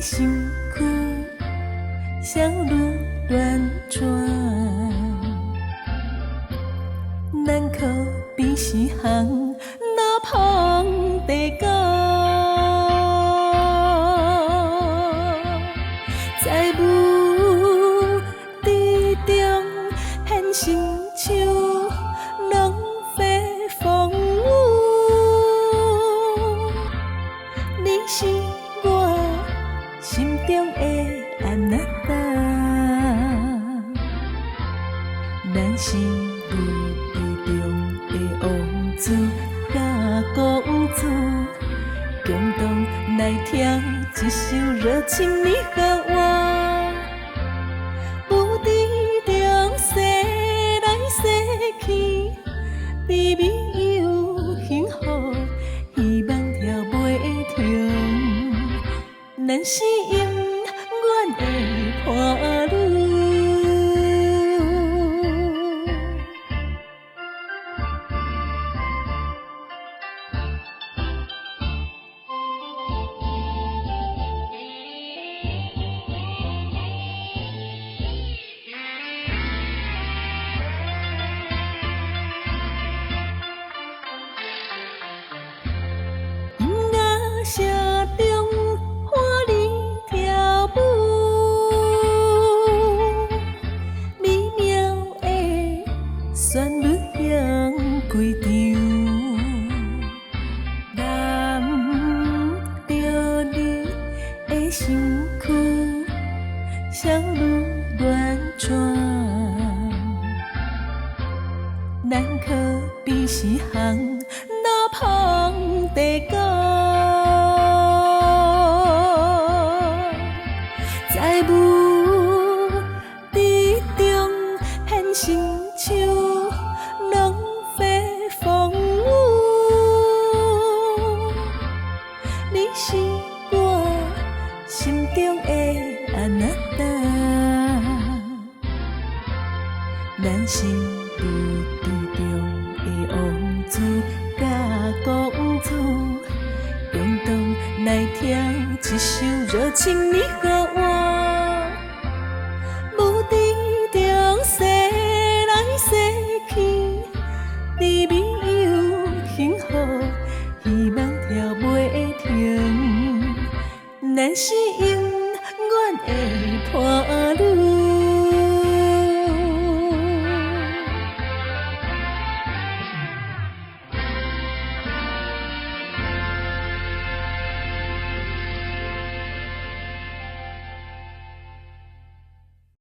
身躯小鹿乱转，难可比是行那旁地高，在雾之中现身像浪飞风雨，你是我心中的安那达，咱是雾之中的王子甲公主，共同来听一首热情的歌谣，不知中逝来逝去，甜蜜又幸福，希望跳袂停，咱是永远的伴侣。声中花儿跳舞，美妙的旋律响规场，揽着你的身躯，小鹿乱转，难可比是行那旁地高。在雾之中现身像浪飞风雨，你是我心中的安那达，咱是雾之中的王子甲公主，共同来听一首热情的歌谣，无知中逝来逝去，甜蜜又幸福，希望跳袂停，咱是永远的伴侣。